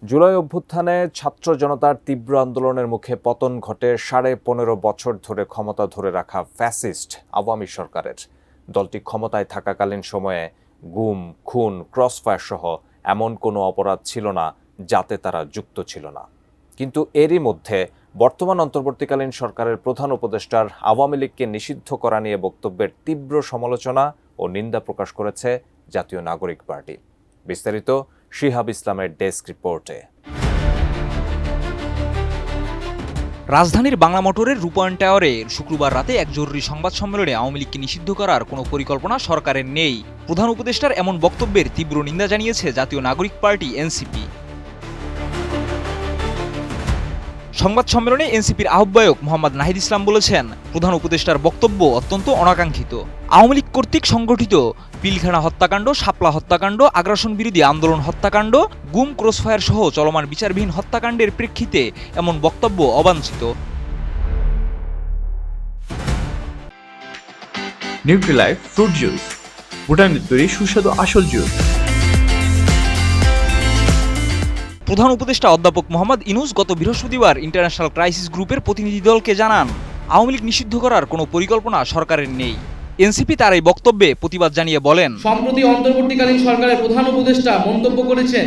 জুলাই অভ্যুত্থানে ছাত্র জনতার তীব্র আন্দোলনের মুখে পতন ঘটে 15.5 বছর ধরে ক্ষমতা ধরে রাখা ফ্যাসিস্ট আওয়ামী সরকারের। দলটি ক্ষমতায় থাকাকালীন সময়ে গুম, খুন, ক্রসফায়ার সহ এমন কোনো অপরাধ ছিল না যাতে তারা যুক্ত ছিল না। কিন্তু এরই মধ্যে বর্তমান অন্তর্বর্তীকালীন সরকারের প্রধান উপদেষ্টার আওয়ামী লীগকে নিষিদ্ধ করা নিয়ে বক্তব্যের তীব্র সমালোচনা ও নিন্দা প্রকাশ করেছে জাতীয় নাগরিক পার্টি। বিস্তারিত শিহাব ইসলামের ডেস্ক রিপোর্টে। রাজধানীর বাংলা মোটরের রূপায়ণ টাওয়ারে শুক্রবার রাতে এক জরুরি সংবাদ সম্মেলনে আওয়ামী লীগকে নিষিদ্ধ করার কোনো পরিকল্পনা সরকারের নেই। প্রধান উপদেষ্টার এমন বক্তব্যের তীব্র নিন্দা জানিয়েছে জাতীয় নাগরিক পার্টি এনসিপি। সংবাদ সম্মেলনে এনসিপির আহ্বায়ক মোহাম্মদ নাহিদ ইসলাম বলেছেন, প্রধান উপদেষ্টার বক্তব্য অত্যন্ত অনাকাঙ্ক্ষিত। আওয়ামী লীগ কর্তৃক সংগঠিত পিলখানা হত্যাকাণ্ড, শাপলা হত্যাকাণ্ড, আগ্রাসন বিরোধী আন্দোলন হত্যাকাণ্ড, গুম, ক্রসফায়ার সহ চলমান বিচারবিহীন হত্যাকাণ্ডের প্রেক্ষিতে এমন বক্তব্য অবাঞ্ছিত। নিউট্রিলাইফ ফ্রুট জুস, ভুটানের তৈরি সুস্বাদু আসল জুস। প্রধান উপদেষ্টা অধ্যাপক মোহাম্মদ ইউনূস গত বৃহস্পতিবার ইন্টারন্যাশনাল ক্রাইসিস গ্রুপের প্রতিনিধি দলকে জানান, আওয়ামী লীগ নিষিদ্ধ করার কোনো পরিকল্পনা সরকারের নেই। এনসিপি তার এই বক্তব্যে প্রতিবাদ জানিয়ে বলেন, সম্প্রতি অন্তর্বর্তীকালীন সরকারের প্রধান উপদেষ্টা মন্তব্য করেছেন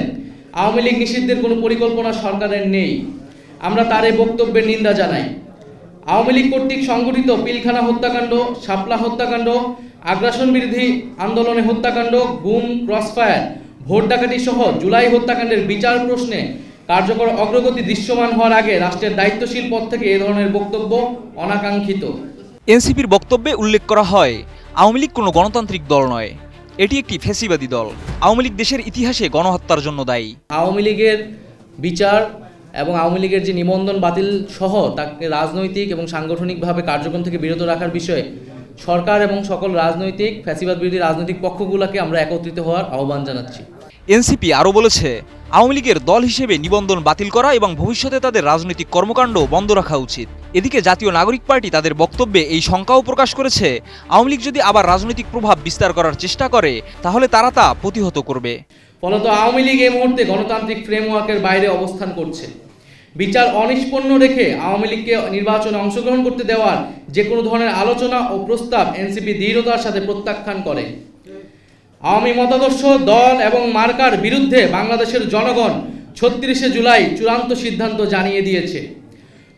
আওয়ামী লীগ নিষিদ্ধের কোনো পরিকল্পনা সরকারের নেই। আমরা তার এই বক্তব্যের নিন্দা জানাই। আওয়ামী লীগ কর্তৃক সংগঠিত পিলখানা হত্যাকাণ্ড, শাপলা হত্যাকাণ্ড, আগ্রাসন বিরোধী আন্দোলনে হত্যাকাণ্ড, গুম, ক্রসফায়ার, ভোট ডাকাতি সহ জুলাই হত্যাকাণ্ডের বিচার প্রশ্নে কার্যকর অগ্রগতি দৃশ্যমান হওয়ার আগে রাষ্ট্রের দায়িত্বশীল পদ থেকে এ ধরনের বক্তব্য অনাকাঙ্ক্ষিত। এনসিপির বক্তব্যে উল্লেখ করা হয়, আওয়ামী লীগ কোনো গণতান্ত্রিক দল নয়, এটি একটি ফ্যাসিবাদী দল। আওয়ামী লীগ দেশের ইতিহাসে গণহত্যার জন্য দায়ী। আওয়ামী লীগের বিচার এবং আওয়ামী লীগের যে নিবন্ধন বাতিল সহ তাকে রাজনৈতিক এবং সাংগঠনিকভাবে কার্যক্রম থেকে বিরত রাখার বিষয়ে সরকার এবং সকল রাজনৈতিক ফ্যাসিবাদ বিরোধী রাজনৈতিক পক্ষগুলোকে আমরা একত্রিত হওয়ার আহ্বান জানাচ্ছি। এনসিপি আরও বলেছে, আওয়ামী লীগের দল হিসেবে নিবন্ধন বাতিল করা এবং ভবিষ্যতে তাদের রাজনৈতিক কর্মকাণ্ড বন্ধ রাখা উচিত। এদিকে জাতীয় নাগরিক পার্টি তাদের বক্তব্যে এই শঙ্কাও প্রকাশ করেছে, আওয়ামী লীগ যদি আবার রাজনৈতিক প্রভাব বিস্তার করার চেষ্টা করে তাহলে তারা তা প্রতিহত করবে। ফলত আওয়ামী লীগ এই মুহূর্তে গণতান্ত্রিক ফ্রেমওয়ার্কের বাইরে অবস্থান করছে। বিচার অনিষ্পন্ন রেখে আওয়ামী লীগকে নির্বাচনে অংশগ্রহণ করতে দেওয়ার যে কোনো ধরনের আলোচনা ও প্রস্তাব এনসিপি দৃঢ়তার সাথে প্রত্যাখ্যান করে। আওয়ামী মতাদর্শ, দল এবং মার্কার বিরুদ্ধে বাংলাদেশের জনগণ 36শে জুলাই চূড়ান্ত সিদ্ধান্ত জানিয়ে দিয়েছে।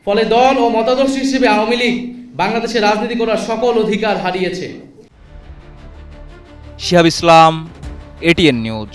ফলে দল ও মতাদর্শ হিসেবে আওয়ামী লীগ বাংলাদেশে রাজনীতি করার সকল অধিকার হারিয়েছে। শিহাব ইসলাম, এটিএন নিউজ।